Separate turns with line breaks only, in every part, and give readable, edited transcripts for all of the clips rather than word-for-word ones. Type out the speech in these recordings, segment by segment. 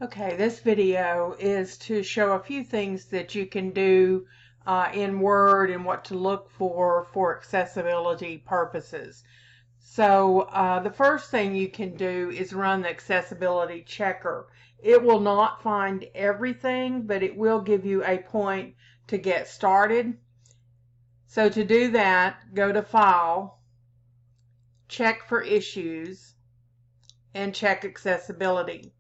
Okay, this video is to show a few things that you can do in Word and what to look for accessibility purposes. So the first thing you can do is run the accessibility checker. It will not find everything, but it will give you a point to get started. So to do that, go to File, check for issues, and check accessibility.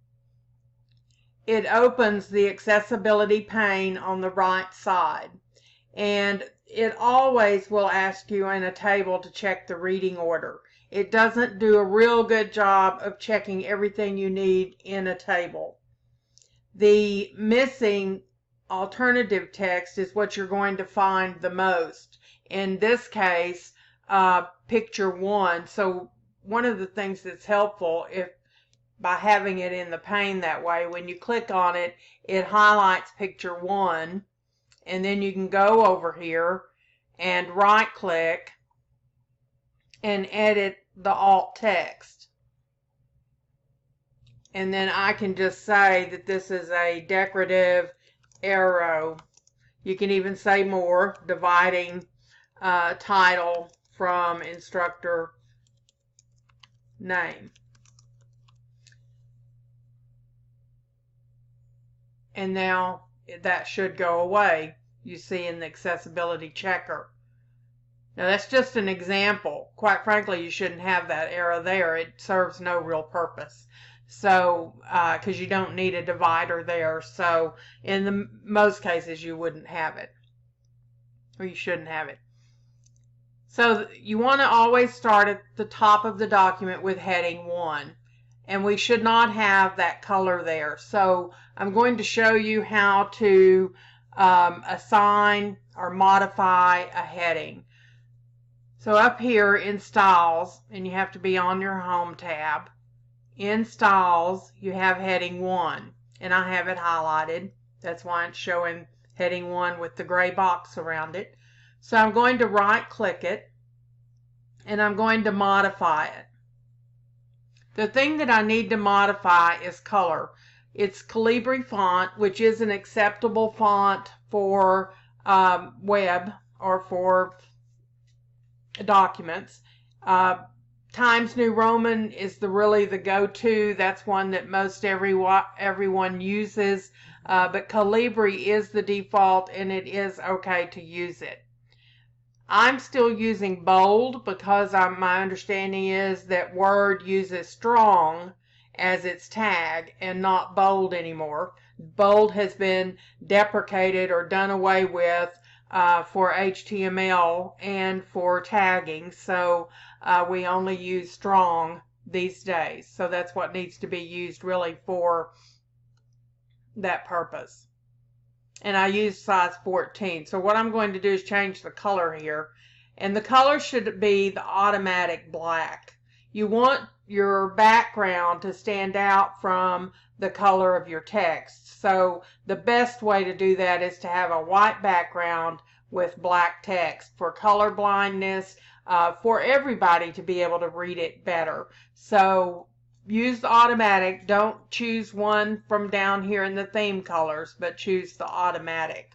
It opens the accessibility pane on the right side, and it always will ask you in a table to check the reading order. It doesn't do a real good job of checking everything you need in a table. The missing alternative text is what you're going to find the most. In this case, picture 1. So one of the things that's helpful by having it in the pane that way, when you click on it, it highlights picture 1, and then you can go over here and right click and edit the alt text. And then I can just say that this is a decorative arrow. You can even say more, dividing title from instructor name. And now that should go away, you see in the accessibility checker. Now that's just an example. Quite frankly, you shouldn't have that arrow there. It serves no real purpose. So, because you don't need a divider there. So in most cases you wouldn't have it, or you shouldn't have it. So you want to always start at the top of the document with heading 1. And we should not have that color there. So I'm going to show you how to assign or modify a heading. So up here in Styles, and you have to be on your Home tab, in Styles you have heading 1, and I have it highlighted. That's why it's showing heading 1 with the gray box around it. So I'm going to right click it, and I'm going to modify it. The thing that I need to modify is color. It's Calibri font, which is an acceptable font for web or for documents. Times New Roman is really the go-to. That's one that most everyone uses. But Calibri is the default, and it is okay to use it. I'm still using bold because my understanding is that Word uses strong as its tag and not bold anymore. Bold has been deprecated or done away with for HTML and for tagging, so we only use strong these days. So that's what needs to be used really for that purpose. And I use size 14. So what I'm going to do is change the color here. And the color should be the automatic black. You want your background to stand out from the color of your text. So the best way to do that is to have a white background with black text for color blindness, for everybody to be able to read it better. So use the automatic. Don't choose one from down here in the theme colors, but choose the automatic.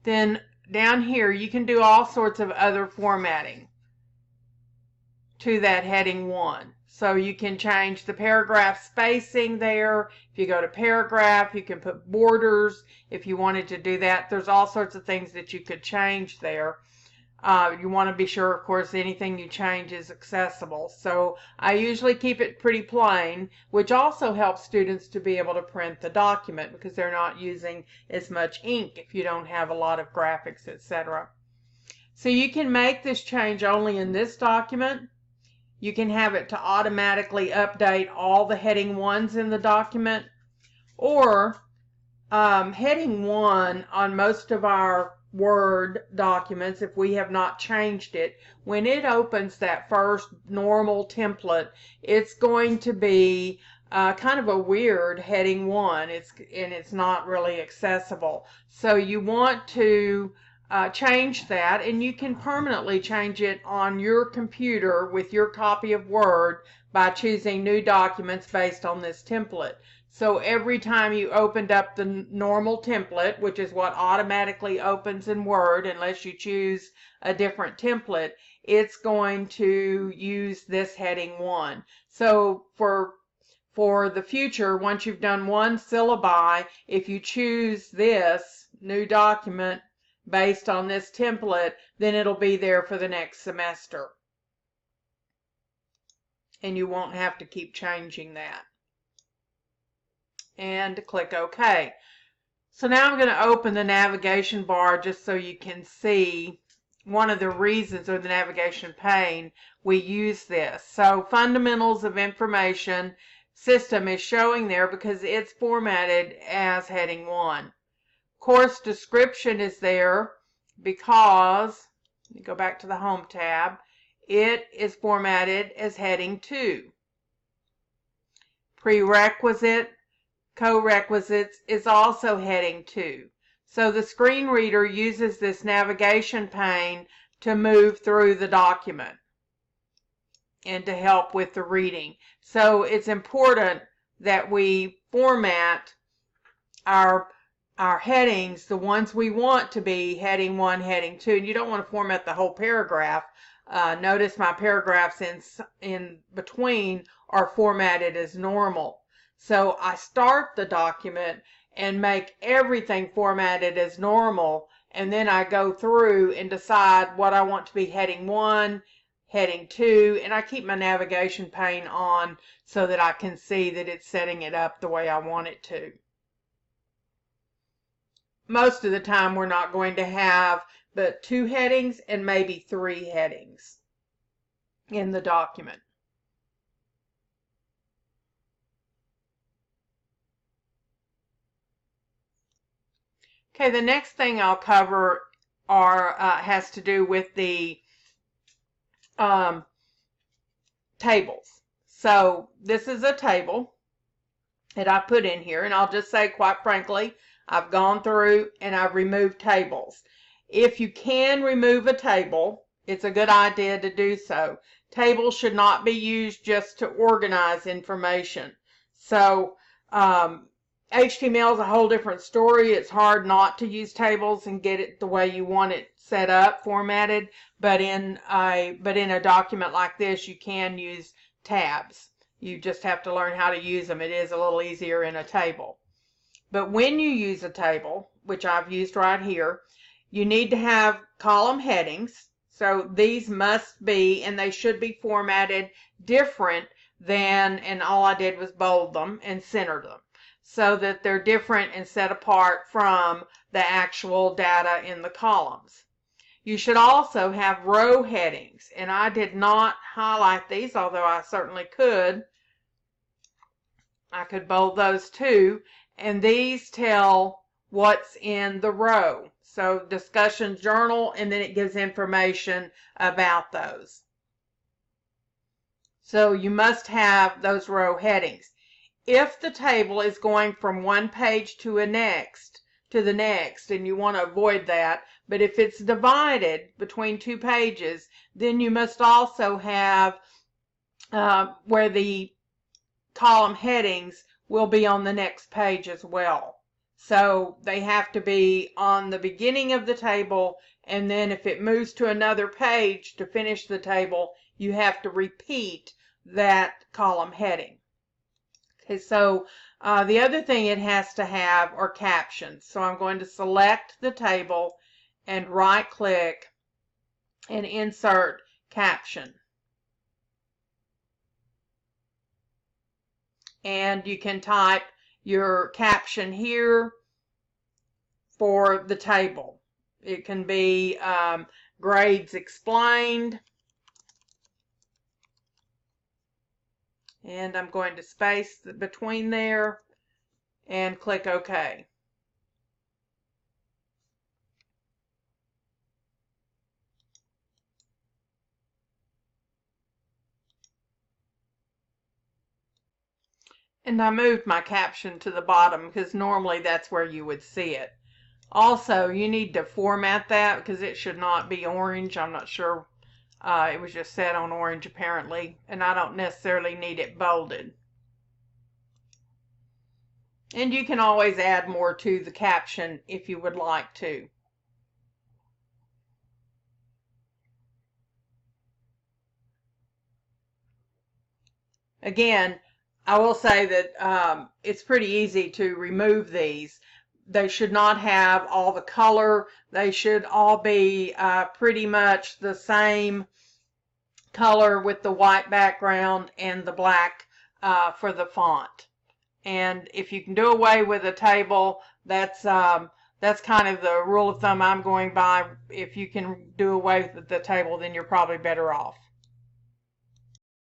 Then down here you can do all sorts of other formatting to that heading 1. So you can change the paragraph spacing there. If you go to paragraph, you can put borders if you wanted to do that. There's all sorts of things that you could change there. You want to be sure, of course, anything you change is accessible. So I usually keep it pretty plain, which also helps students to be able to print the document because they're not using as much ink if you don't have a lot of graphics, etc. So you can make this change only in this document. You can have it to automatically update all the heading 1s in the document, or heading 1 on most of our Word documents, if we have not changed it, when it opens that first normal template, it's going to be kind of a weird heading 1. It's not really accessible. So you want to change that, and you can permanently change it on your computer with your copy of Word by choosing new documents based on this template. So every time you opened up the normal template, which is what automatically opens in Word unless you choose a different template, it's going to use this heading 1. So for the future, once you've done one syllabi, if you choose this new document based on this template, then it'll be there for the next semester. And you won't have to keep changing that. And click OK. So now I'm going to open the navigation bar just so you can see one of the reasons, or the navigation pane, we use this. So fundamentals of information system is showing there because it's formatted as heading 1. Course description is there because, let me go back to the home tab, it is formatted as heading 2. Prerequisite, co-requisites is also heading 2. So the screen reader uses this navigation pane to move through the document and to help with the reading. So it's important that we format our headings, the ones we want to be heading 1, heading 2. And you don't want to format the whole paragraph. Notice my paragraphs in between are formatted as normal. So I start the document and make everything formatted as normal, and then I go through and decide what I want to be heading 1, heading 2, and I keep my navigation pane on so that I can see that it's setting it up the way I want it to. Most of the time we're not going to have but 2 headings and maybe 3 headings in the document. Okay, the next thing I'll cover has to do with the tables. So this is a table that I put in here, and I'll just say, quite frankly, I've gone through and I've removed tables. If you can remove a table, it's a good idea to do so. Tables should not be used just to organize information. So HTML is a whole different story. It's hard not to use tables and get it the way you want it set up, formatted, but in a document like this you can use tabs. You just have to learn how to use them. It is a little easier in a table. But when you use a table, which I've used right here, you need to have column headings. So these must be, and they should be formatted different than, and all I did was bold them and center them, so that they're different and set apart from the actual data in the columns. You should also have row headings, and I did not highlight these, although I certainly could. I could bold those too, and these tell what's in the row. So discussion journal, and then it gives information about those. So you must have those row headings. If the table is going from one page to the next, and you want to avoid that, but if it's divided between 2 pages, then you must also have where the column headings will be on the next page as well. So they have to be on the beginning of the table, and then if it moves to another page to finish the table, you have to repeat that column heading. Okay, so the other thing it has to have are captions. So I'm going to select the table and right click and insert caption. And you can type your caption here for the table. It can be grades explained. And I'm going to space between there and click OK. And I moved my caption to the bottom because normally that's where you would see it. Also, you need to format that because it should not be orange. I'm not sure. It was just set on orange apparently, and I don't necessarily need it bolded. And you can always add more to the caption if you would like to. Again, I will say that it's pretty easy to remove these. They should not have all the color. They should all be pretty much the same color with the white background and the black for the font. And if you can do away with a table, that's kind of the rule of thumb I'm going by. If you can do away with the table, then you're probably better off.